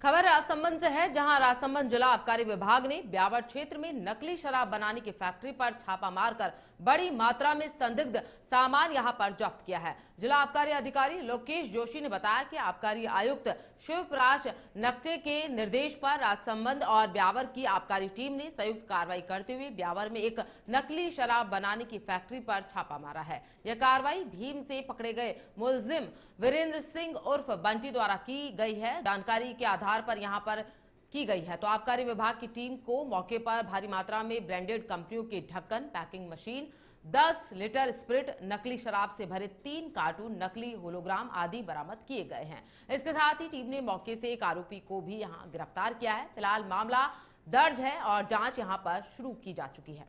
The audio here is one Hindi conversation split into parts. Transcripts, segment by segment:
खबर राजसमंद से है, जहां राजसमंद जिला आबकारी विभाग ने ब्यावर क्षेत्र में नकली शराब बनाने की फैक्ट्री पर छापा मारकर बड़ी मात्रा में संदिग्ध सामान यहां पर जब्त किया है। जिला आबकारी अधिकारी लोकेश जोशी ने बताया कि आबकारी आयुक्त शिवप्रकाश नकटे के निर्देश पर राजसमंद और ब्यावर की आबकारी टीम ने संयुक्त कार्रवाई करते हुए ब्यावर में एक नकली शराब बनाने की फैक्ट्री पर छापा मारा है। यह कार्रवाई भीम से पकड़े गए मुलजिम वीरेंद्र सिंह उर्फ बंटी द्वारा की गई है। जानकारी के आधार पर यहां पर की गई है। तो आबकारी विभाग की टीम को मौके पर भारी मात्रा में ब्रांडेड कंपनियों के ढक्कन, पैकिंग मशीन, 10 लीटर स्प्रिट, नकली शराब से भरे 3 कार्टून नकली होलोग्राम आदि बरामद किए गए हैं। इसके साथ ही टीम ने मौके से एक आरोपी को भी यहां गिरफ्तार किया है। फिलहाल मामला दर्ज है और जांच यहां पर शुरू की जा चुकी है।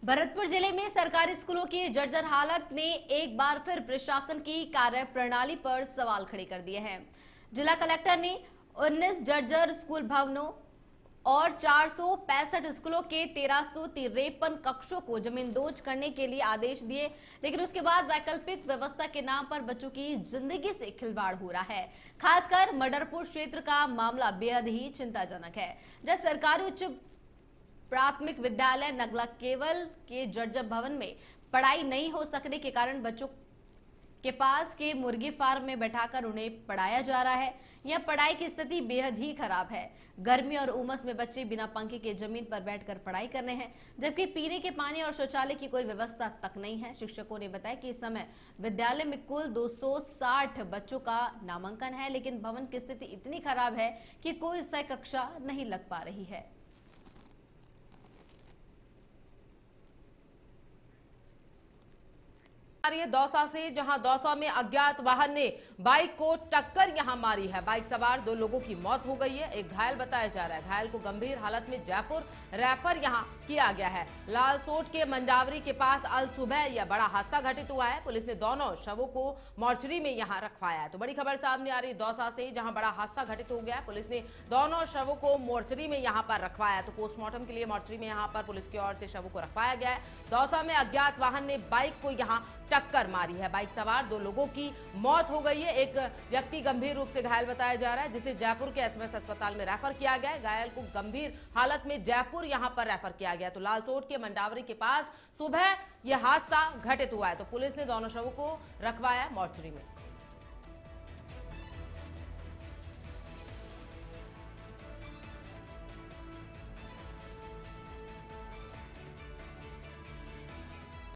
भरतपुर जिले में सरकारी स्कूलों की जर्जर हालत ने एक बार फिर प्रशासन की कार्य प्रणाली पर सवाल खड़े कर दिए हैं। जिला कलेक्टर ने 19 जर्जर स्कूल भवनों और 465 स्कूलों के 1353 कक्षों को जमींदोज करने के लिए आदेश दिए, लेकिन उसके बाद वैकल्पिक व्यवस्था के नाम पर बच्चों की जिंदगी से खिलवाड़ हो रहा है। खासकर मडरपुर क्षेत्र का मामला बेहद ही चिंताजनक है, जहां सरकारी उच्च प्राथमिक विद्यालय नगला केवल के जर्जर भवन में पढ़ाई नहीं हो सकने के कारण बच्चों के पास के मुर्गी फार्म में बैठाकर उन्हें पढ़ाया जा रहा है। यह पढ़ाई की स्थिति बेहद ही खराब है। गर्मी और उमस में बच्चे बिना पंखे के जमीन पर बैठकर पढ़ाई कर रहे हैं, जबकि पीने के पानी और शौचालय की कोई व्यवस्था तक नहीं है। शिक्षकों ने बताया कि इस समय विद्यालय में कुल 260 बच्चों का नामांकन है, लेकिन भवन की स्थिति इतनी खराब है कि कोई स्थायी कक्षा नहीं लग पा रही है। दौसा से, जहां दौसा में अज्ञात वाहन ने बाइक को टक्कर यहां मारी है। बाइक सवार 2 लोगों की मौत हो गई है, एक घायल बताया जा रहा है। घायल को गंभीर हालत में जयपुर रेफर यहां किया गया है। लालसोट के मंडावरी के पास अल सुबह यह बड़ा हादसा घटित हुआ है। पुलिस ने दोनों शवों को मोर्चरी में यहां रखवाया है। तो बड़ी खबर सामने आ रही दौसा से, जहां बड़ा हादसा घटित हो गया। पुलिस ने दोनों शवों को मोर्चरी में यहां पर रखवाया। तो पोस्टमार्टम के लिए मोर्चरी में यहां पर पुलिस की ओर से शवों को रखवाया गया है। दौसा में अज्ञात वाहन ने बाइक को यहां टक्कर मारी है। बाइक सवार 2 लोगों की मौत हो गई है। एक व्यक्ति गंभीर रूप से घायल बताया जा रहा है, जिसे जयपुर के एसएमएस अस्पताल में रेफर किया गया है। घायल को गंभीर हालत में जयपुर यहां पर रेफर किया गया। तो लालसोट के मंडावरी के पास सुबह यह हादसा घटित हुआ है। तो पुलिस ने दोनों शवों को रखवाया मोर्चरी में।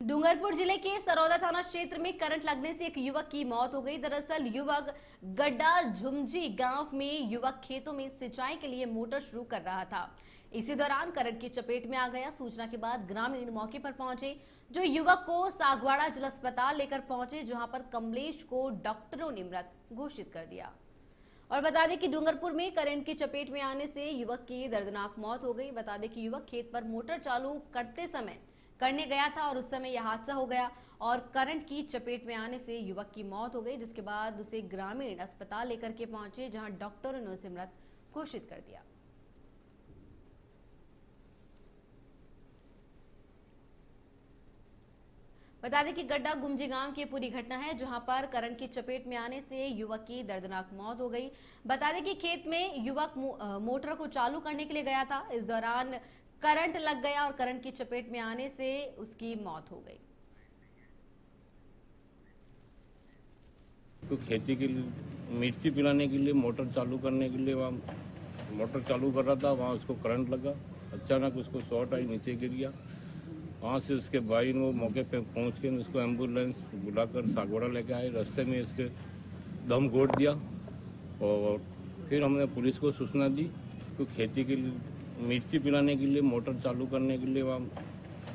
डूंगरपुर जिले के सरौदा थाना क्षेत्र में करंट लगने से एक युवक की मौत हो गई। दरअसल युवक गड्ढा झुमझी गांव में युवक खेतों में सिंचाई के लिए मोटर शुरू कर रहा था। इसी दौरान करंट की चपेट में आ गया। सूचना के बाद ग्रामीण मौके पर पहुंचे, जो युवक को सागवाड़ा जिला अस्पताल लेकर पहुंचे, जहां पर कमलेश को डॉक्टरों ने मृत घोषित कर दिया। और बता दें कि डूंगरपुर में करंट की चपेट में आने से युवक की दर्दनाक मौत हो गई। बता दें कि युवक खेत पर मोटर चालू करने गया था और उस समय यह हादसा हो गया और करंट की चपेट में आने से युवक की मौत हो गई, जिसके बाद उसे ग्रामीण अस्पताल लेकर के पहुंचे, जहां डॉक्टरों ने उसे मृत घोषित कर दिया। बता दें कि गड्ढा गुमजी गांव की पूरी घटना है, जहां पर करंट की चपेट में आने से युवक की दर्दनाक मौत हो गई। बता दें कि खेत में युवक मोटर को चालू करने के लिए गया था। इस दौरान करंट लग गया और करंट की चपेट में आने से उसकी मौत हो गई। तो खेती के लिए मिर्ची पिलाने के लिए मोटर चालू करने के लिए वहाँ मोटर चालू कर रहा था, वहाँ उसको करंट लगा। अचानक उसको शॉर्ट आई, नीचे गिर गया। वहाँ से उसके भाई ने वो मौके पे पहुँच के उसको एम्बुलेंस बुलाकर सागवाड़ा लेके आए। रास्ते में इसके दम घोट दिया और फिर हमने पुलिस को सूचना दी। तो खेती के लिए मिर्ची पिलाने के लिए मोटर चालू करने के लिए वहाँ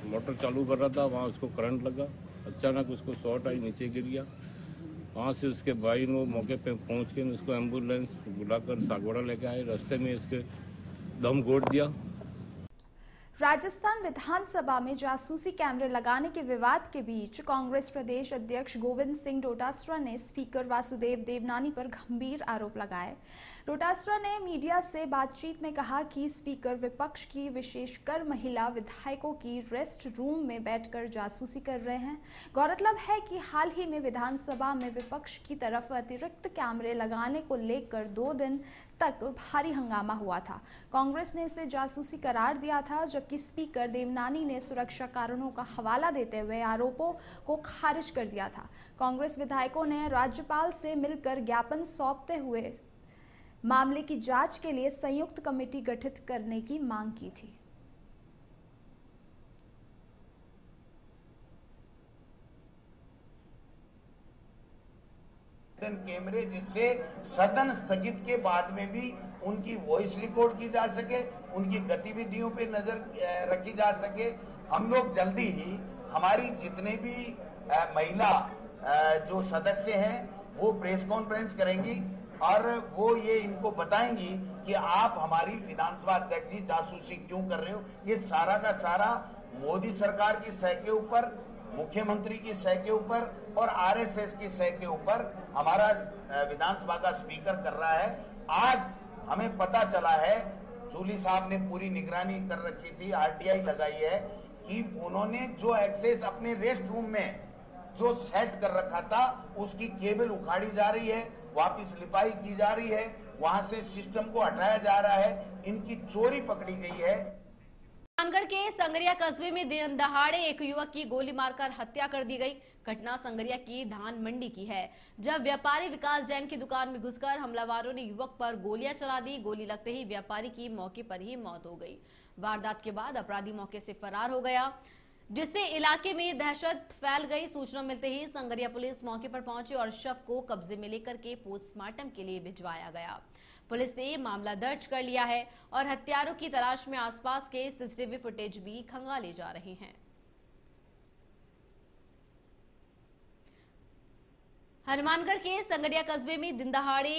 मोटर चालू कर रहा था, वहाँ उसको करंट लगा। अचानक उसको शॉर्ट आई, नीचे गिर गया। वहाँ से उसके भाई ने वो मौके पे पहुँच के उसको एम्बुलेंस बुलाकर सागवाड़ा लेके आए। रास्ते में इसके दम घोट दिया। राजस्थान विधानसभा में जासूसी कैमरे लगाने के विवाद के बीच कांग्रेस प्रदेश अध्यक्ष गोविंद सिंह डोटासरा ने स्पीकर वासुदेव देवनानी पर गंभीर आरोप लगाए। डोटासरा ने मीडिया से बातचीत में कहा कि स्पीकर विपक्ष की विशेषकर महिला विधायकों की रेस्ट रूम में बैठकर जासूसी कर रहे हैं। गौरतलब है कि हाल ही में विधानसभा में विपक्ष की तरफ अतिरिक्त कैमरे लगाने को लेकर 2 दिन तक भारी हंगामा हुआ था। कांग्रेस ने इसे जासूसी करार दिया था, जबकि स्पीकर देवनानी ने सुरक्षा कारणों का हवाला देते हुए आरोपों को खारिज कर दिया था। कांग्रेस विधायकों ने राज्यपाल से मिलकर ज्ञापन सौंपते हुए मामले की जांच के लिए संयुक्त कमेटी गठित करने की मांग की थी। कैमरे जिससे सदन स्थगित के बाद में भी उनकी वॉइस रिकॉर्ड की जा सके, उनकी गतिविधियों पे नजर रखी जा सके। हम लोग जल्दी ही हमारी जितने भी महिला जो सदस्य हैं वो प्रेस कॉन्फ्रेंस करेंगी और वो ये इनको बताएंगी कि आप हमारी विधानसभा अध्यक्ष जी जासूसी क्यों कर रहे हो। ये सारा का सारा मोदी सरकार की सह के ऊपर, मुख्यमंत्री की सह के ऊपर और आरएसएस की सह के ऊपर हमारा विधानसभा का स्पीकर कर रहा है। आज हमें पता चला है, जूली साहब ने पूरी निगरानी कर रखी थी, आरटीआई लगाई है कि उन्होंने जो एक्सेस अपने रेस्ट रूम में जो सेट कर रखा था उसकी केबल उखाड़ी जा रही है, वापिस लिपाई की जा रही है, वहां से सिस्टम को हटाया जा रहा है, इनकी चोरी पकड़ी गई है। हनुमानगढ़ के संगरिया कस्बे में दिन दहाड़े एक युवक की गोली मारकर हत्या कर दी गई। घटना संगरिया की धान मंडी की है, जब व्यापारी विकास जैन की दुकान में घुसकर हमलावरों ने युवक पर गोलियां चला दी। गोली लगते ही व्यापारी की मौके पर ही मौत हो गई। वारदात के बाद अपराधी मौके से फरार हो गया, जिससे इलाके में दहशत फैल गई। सूचना मिलते ही संगरिया पुलिस मौके पर पहुंची और शव को कब्जे में लेकर के पोस्टमार्टम के लिए भिजवाया गया। पुलिस ने मामला दर्ज कर लिया है और हत्यारों की तलाश में आसपास के सीसीटीवी फुटेज भी खंगाले जा रहे हैं। हनुमानगढ़ के संगरिया कस्बे में दिन दहाड़े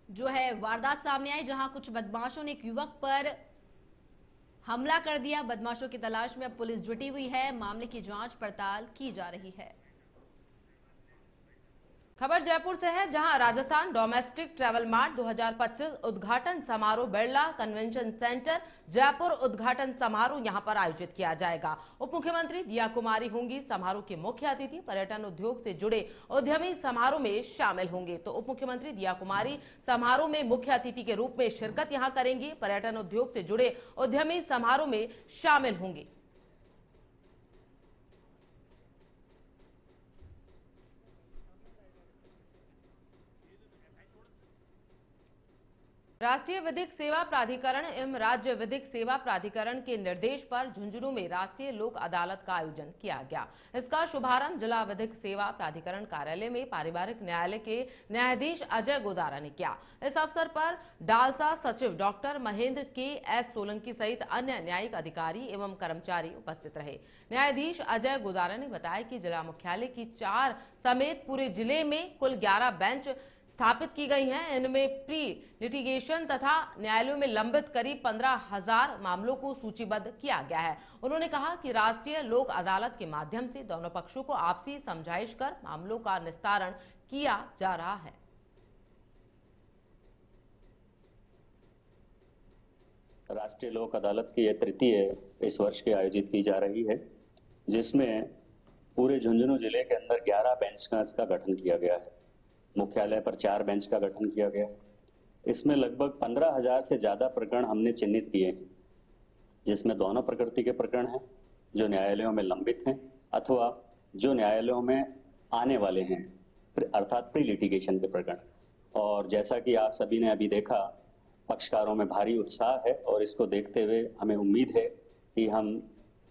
जो है वारदात सामने आई, जहां कुछ बदमाशों ने एक युवक पर हमला कर दिया। बदमाशों की तलाश में अब पुलिस जुटी हुई है, मामले की जांच पड़ताल की जा रही है। खबर जयपुर से है, जहां राजस्थान डोमेस्टिक ट्रैवल मार्ट 2025 उद्घाटन समारोह बिरला कन्वेंशन सेंटर जयपुर उद्घाटन समारोह यहां पर आयोजित किया जाएगा। उप मुख्यमंत्री दिया कुमारी होंगी समारोह के मुख्य अतिथि। पर्यटन उद्योग से जुड़े उद्यमी समारोह में शामिल होंगे। तो उप मुख्यमंत्री दिया कुमारी समारोह में मुख्य अतिथि के रूप में शिरकत यहां करेंगी। पर्यटन उद्योग से जुड़े उद्यमी समारोह में शामिल होंगे। राष्ट्रीय विधिक सेवा प्राधिकरण एवं राज्य विधिक सेवा प्राधिकरण के निर्देश पर झुंझुनू में राष्ट्रीय लोक अदालत का आयोजन किया गया। इसका शुभारंभ जिला विधिक सेवा प्राधिकरण कार्यालय में पारिवारिक न्यायालय के न्यायाधीश अजय गोदारा ने किया। इस अवसर पर डालसा सचिव डॉक्टर महेंद्र के.एस. सोलंकी सहित अन्य न्यायिक अधिकारी एवं कर्मचारी उपस्थित रहे। न्यायाधीश अजय गोदारा ने बताया कि जिला मुख्यालय की 4 समेत पूरे जिले में कुल 11 बेंच स्थापित की गई हैं। इनमें प्री लिटिगेशन तथा न्यायालयों में लंबित करीब 15,000 मामलों को सूचीबद्ध किया गया है। उन्होंने कहा कि राष्ट्रीय लोक अदालत के माध्यम से दोनों पक्षों को आपसी समझाइश कर मामलों का निस्तारण किया जा रहा है। राष्ट्रीय लोक अदालत की यह तृतीय इस वर्ष की आयोजित की जा रही है, जिसमें पूरे झुंझुनू जिले के अंदर 11 बेंच का गठन किया गया है। मुख्यालय पर 4 बेंच का गठन किया गया। इसमें लगभग 15,000 से ज्यादा प्रकरण हमने चिन्हित किए हैं, जिसमें दोनों प्रकृति के प्रकरण हैं, जो न्यायालयों में लंबित हैं अथवा जो न्यायालयों में आने वाले हैं, अर्थात प्री लिटिगेशन के प्रकरण। और जैसा कि आप सभी ने अभी देखा, पक्षकारों में भारी उत्साह है और इसको देखते हुए हमें उम्मीद है कि हम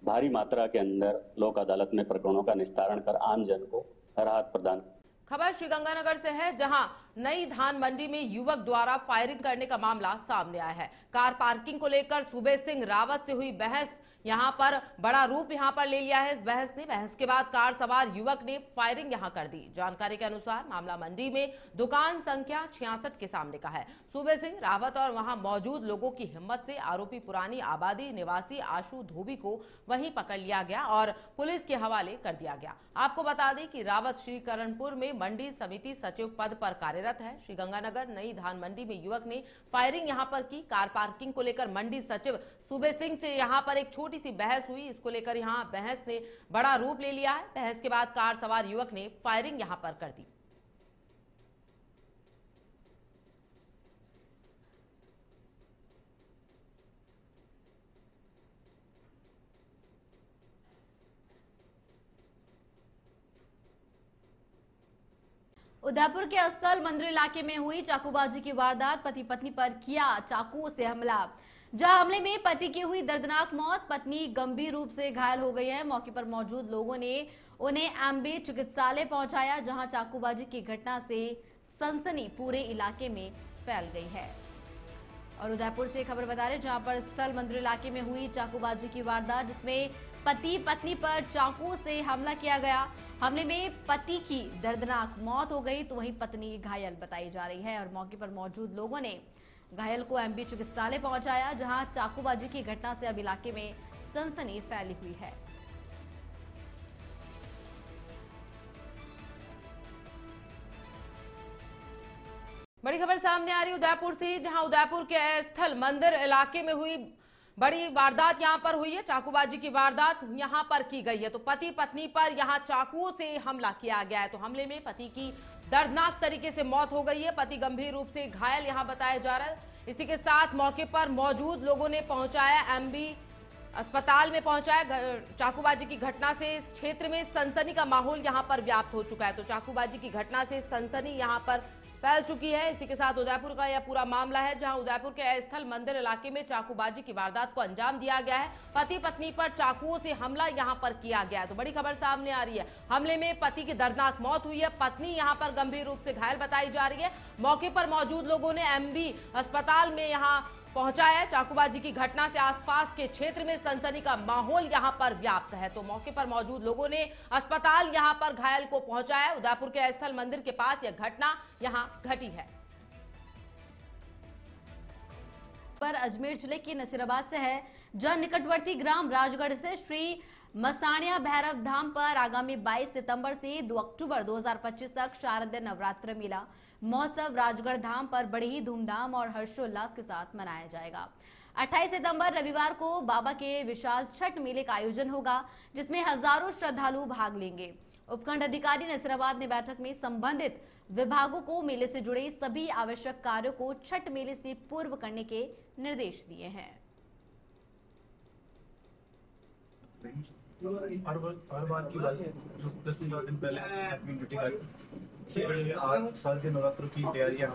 भारी मात्रा के अंदर लोक अदालत में प्रकरणों का निस्तारण कर आम जन को राहत प्रदान। खबर श्रीगंगानगर से है, जहां नई धान मंडी में युवक द्वारा फायरिंग करने का मामला सामने आया है। कार पार्किंग को लेकर सूबे सिंह रावत से हुई बहस यहां पर बड़ा रूप यहां पर ले लिया है। इस बहस के बाद कार सवार युवक ने फायरिंग यहां कर दी। जानकारी के अनुसार मामला मंडी में दुकान संख्या 66 के सामने का है। सूबे सिंह रावत और वहां मौजूद लोगों की हिम्मत से आरोपी पुरानी आबादी निवासी आशु धोबी को वहीं पकड़ लिया गया और पुलिस के हवाले कर दिया गया। आपको बता दें कि रावत श्रीकरणपुर में मंडी समिति सचिव पद पर कार्यरत है। श्रीगंगानगर नई धान मंडी में युवक ने फायरिंग यहां पर की। कार पार्किंग को लेकर मंडी सचिव सूबे सिंह से यहां पर एक छोटी सी बहस हुई। इसको लेकर यहां बहस ने बड़ा रूप ले लिया है। बहस के बाद कार सवार युवक ने फायरिंग यहां पर कर दी। उदयपुर के अस्थल मंदिर इलाके में हुई चाकूबाजी की वारदात, पति पत्नी पर किया चाकू से हमला। जहां हमले में पति की हुई दर्दनाक मौत, पत्नी गंभीर रूप से घायल हो गई है। मौके पर मौजूद लोगों ने उन्हें एमबी चिकित्सालय पहुंचाया, जहां चाकूबाजी की घटना से सनसनी पूरे इलाके में फैल गई है। और उदयपुर से खबर बता रहे जहां पर स्थल मंदिर इलाके में हुई चाकूबाजी की वारदात, जिसमें पति पत्नी पर चाकू से हमला किया गया। हमले में पति की दर्दनाक मौत हो गई तो वहीं पत्नी घायल बताई जा रही है। और मौके पर मौजूद लोगों ने घायल को एमबी चिकित्सालय पहुंचाया, जहां चाकूबाजी की घटना से अब इलाके में सनसनी फैली हुई है। बड़ी खबर सामने आ रही उदयपुर से, जहां उदयपुर के स्थल मंदिर इलाके में हुई बड़ी वारदात यहां पर हुई है। चाकूबाजी की वारदात यहां पर की गई है। तो पति पत्नी पर यहां चाकुओं से हमला किया गया है। तो हमले में पति की दर्दनाक तरीके से मौत हो गई है। पति गंभीर रूप से घायल यहां बताया जा रहा है। इसी के साथ मौके पर मौजूद लोगों ने पहुंचाया, एमबी अस्पताल में पहुंचाया। चाकूबाजी की घटना से क्षेत्र में सनसनी का माहौल यहां पर व्याप्त हो चुका है। तो चाकूबाजी की घटना से सनसनी यहां पर फैल चुकी है। इसी के साथ उदयपुर का यह पूरा मामला है, जहां उदयपुर के स्थल मंदिर इलाके में चाकूबाजी की वारदात को अंजाम दिया गया है। पति पत्नी पर चाकुओं से हमला यहां पर किया गया है। तो बड़ी खबर सामने आ रही है। हमले में पति की दर्दनाक मौत हुई है, पत्नी यहां पर गंभीर रूप से घायल बताई जा रही है। मौके पर मौजूद लोगों ने एमबी अस्पताल में यहां पहुंचाया। चाकूबाजी की घटना से आसपास के क्षेत्र में सनसनी का माहौल यहां पर व्याप्त है। तो मौके पर मौजूद लोगों ने अस्पताल यहां पर घायल को पहुंचाया। उदयपुर के स्थल मंदिर के पास यह घटना यहां घटी है। पर अजमेर जिले के नसीराबाद से है, जहां निकटवर्ती ग्राम राजगढ़ से श्री मसाणिया भैरव धाम पर आगामी 22 सितंबर से 2 अक्टूबर 2025 तक शारदीय नवरात्र मेला महोत्सव राजगढ़ धाम पर बड़े ही धूमधाम और हर्षोल्लास के साथ मनाया जाएगा। 28 सितंबर रविवार को बाबा के विशाल छठ मेले का आयोजन होगा, जिसमें हजारों श्रद्धालु भाग लेंगे। उपखंड अधिकारी नसीराबाद ने बैठक में संबंधित विभागों को मेले से जुड़े सभी आवश्यक कार्यों को छठ मेले से पूर्व करने के निर्देश दिए हैं। हर बार की बात है, 10-15 दिन पहले मीटिंग आई। आज साल के नवरात्रों की तैयारियां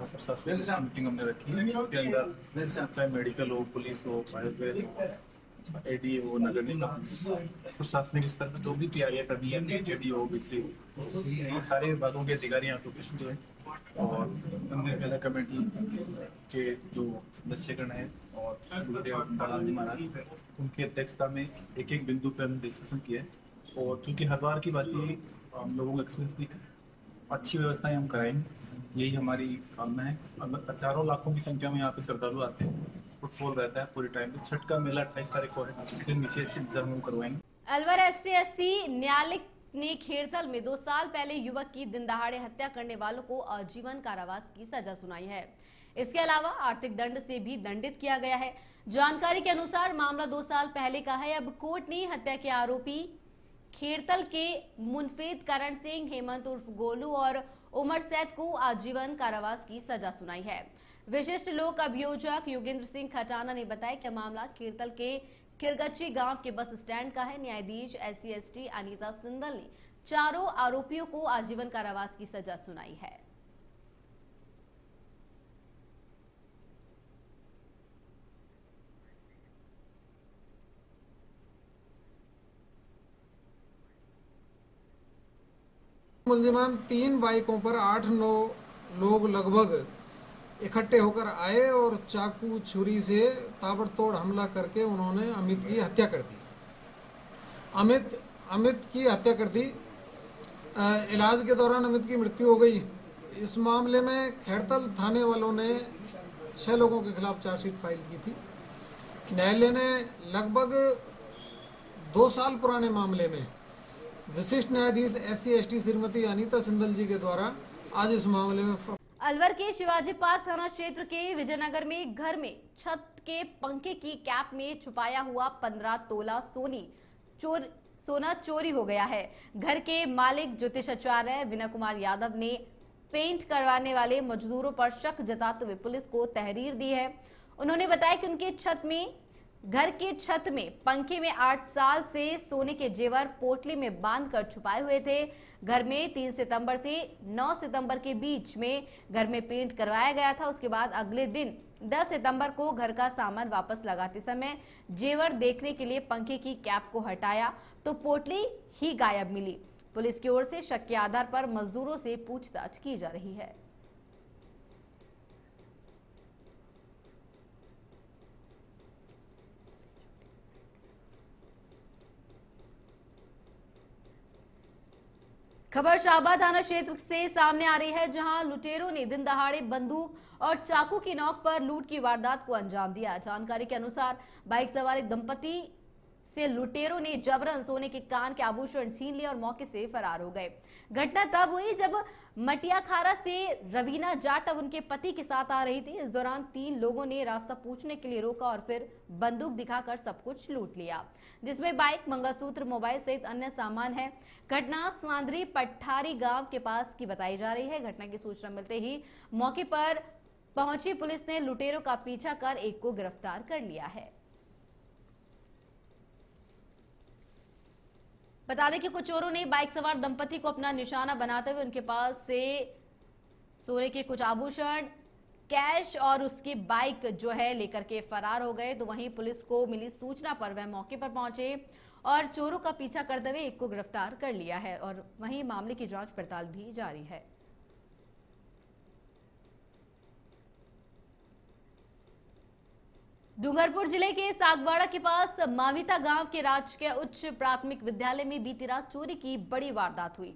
मीटिंग हमने रखी है। इसके अंदर चाहे मेडिकल हो, पुलिस हो, आयुर्वेद, एडी हो, नगर निगम, प्रशासनिक स्तर पर जो भी तैयारियां करनी है, एचडी हो, बिजली हो, सारे विभागों के अधिकारी यहाँ पे उपस्थित हुए और मंदिर मेला कमेटी के जो दस्यगण है और बालाजी महाराज, उनकी अध्यक्षता में एक एक बिंदु पर डिस्कशन किया। और चूंकि हर बार की बात ही हम लोगों को एक्सपीरियंस भी अच्छी व्यवस्थाएं हम कराएंगे, यही हमारी कामना है। हजारों लाखों की संख्या में यहाँ पे श्रद्धालु आते हैं, फुटफॉल रहता है पूरे टाइम पे। छठ का मेला 28 तारीख को है, दिन विशेष हम करवाएंगे। अलवर एसटीएससी न्यायालय ने खेरथल में 2 साल पहले युवक की दिन दहाड़े हत्या करने वालों को आजीवन कारावास की सजा सुनाई है। इसके अलावा आर्थिक दंड से भी दंडित किया गया है। जानकारी के अनुसार मामला 2 साल पहले का है। अब कोर्ट ने हत्या के आरोपी खेरथल के मुनफेद करण सिंह, हेमंत उर्फ गोलू और उमर सैद को आजीवन कारावास की सजा सुनाई है। विशिष्ट लोक अभियोजक योगेंद्र सिंह खटाना ने बताया कि मामला खेरथल के खिरगच्ची गांव के बस स्टैंड का है। न्यायाधीश SC/ST अनीता सिंदल ने चारों आरोपियों को आजीवन कारावास की सजा सुनाई है। मुलजिमान 3 बाइकों पर 8-9 लोग लगभग इकट्ठे होकर आए और चाकू छुरी से ताबड़तोड़ हमला करके उन्होंने अमित की हत्या कर दी। अमित की हत्या कर दी। इलाज के दौरान अमित की मृत्यु हो गई। इस मामले में खैरतल थाने वालों ने 6 लोगों के खिलाफ चार्जशीट फाइल की थी। न्यायालय ने लगभग 2 साल पुराने मामले में विशिष्ट न्यायाधीश SC/ST श्रीमती अनीता सिंदल जी के द्वारा आज इस मामले में अलवर के शिवाजी पार्क थाना क्षेत्र के विजयनगर में घर में छत के पंखे की कैप में छुपाया हुआ 15 तोला सोना चोरी हो गया है। घर के मालिक ज्योतिषाचार्य विनय कुमार यादव ने पेंट करवाने वाले मजदूरों पर शक जताते हुए पुलिस को तहरीर दी है। उन्होंने बताया कि उनके घर के छत में पंखे में 8 साल से सोने के जेवर पोटली में बांधकर छुपाए हुए थे। घर में 3 सितंबर से 9 सितंबर के बीच में घर में पेंट करवाया गया था। उसके बाद अगले दिन 10 सितंबर को घर का सामान वापस लगाते समय जेवर देखने के लिए पंखे की कैप को हटाया तो पोटली ही गायब मिली। पुलिस की ओर से शक के आधार पर मजदूरों से पूछताछ की जा रही है। खबर शाहबाद थाना क्षेत्र से सामने आ रही है, जहां लुटेरों ने दिन दहाड़े बंदूक और चाकू की नोक पर लूट की वारदात को अंजाम दिया। जानकारी के अनुसार बाइक सवार एक दंपति से लुटेरों ने जबरन सोने के कान के आभूषण छीन लिए और मौके से फरार हो गए। घटना तब हुई जब मटियाखारा से रवीना जाटव उनके पति के साथ आ रही थी। इस दौरान 3 लोगों ने रास्ता पूछने के लिए रोका और फिर बंदूक दिखाकर सब कुछ लूट लिया, जिसमें बाइक, मंगलसूत्र, मोबाइल सहित अन्य सामान है। घटना सांद्री पठारी गांव के पास की बताई जा रही है। घटना की सूचना मिलते ही मौके पर पहुंची पुलिस ने लुटेरों का पीछा कर एक को गिरफ्तार कर लिया है। बता दें कि कुछ चोरों ने बाइक सवार दंपति को अपना निशाना बनाते हुए उनके पास से सोने के कुछ आभूषण, कैश और उसकी बाइक जो है लेकर के फरार हो गए। तो वहीं पुलिस को मिली सूचना पर वह मौके पर पहुंचे और चोरों का पीछा करते हुए एक को गिरफ्तार कर लिया है और वहीं मामले की जांच पड़ताल भी जारी है। डूंगरपुर जिले के सागवाड़ा के पास माविता गांव के राजकीय उच्च प्राथमिक विद्यालय में बीती रात चोरी की बड़ी वारदात हुई।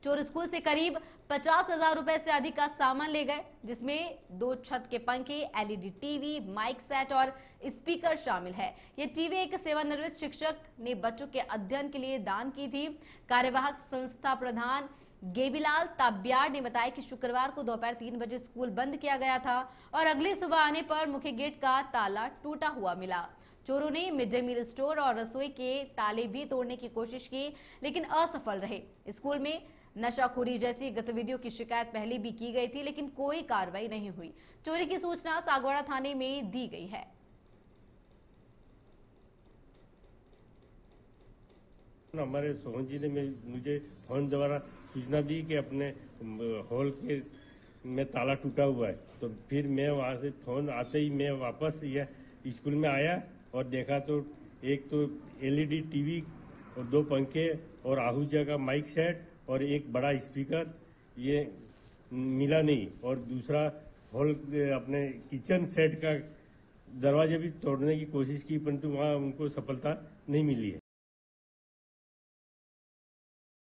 चोर स्कूल से करीब 50,000 रुपए से अधिक का सामान ले गए, जिसमें 2 छत के पंखे, LED टीवी, माइक सेट और स्पीकर शामिल है। ये टीवी एक सेवानिवृत्त शिक्षक ने बच्चों के अध्ययन के लिए दान की थी। कार्यवाहक संस्था प्रधान गेबीलाल ताब्यार ने बताया कि शुक्रवार को दोपहर 3 बजे स्कूल बंद किया गया था और अगली सुबह आने पर मुख्य गेट का ताला टूटा हुआ मिला। चोरों ने मिड डे मील स्टोर और रसोई के ताले भी तोड़ने की कोशिश की, लेकिन असफल रहे। स्कूल में नशाखोरी जैसी गतिविधियों की शिकायत पहले भी की गई थी, लेकिन कोई कार्रवाई नहीं हुई। चोरी की सूचना सागवाड़ा थाने में दी गई है। हमारे सोहन जी ने मुझे फोन द्वारा सूचना दी कि अपने हॉल के में ताला टूटा हुआ है। तो फिर मैं वहाँ से फोन आते ही मैं वापस यह स्कूल में आया और देखा तो एक तो LED टीवी और 2 पंखे और आहूजा का माइक सेट और एक बड़ा स्पीकर ये मिला नहीं, और दूसरा हॉल अपने किचन सेट का दरवाजे भी तोड़ने की कोशिश की, परंतु वहाँ उनको सफलता नहीं मिली है।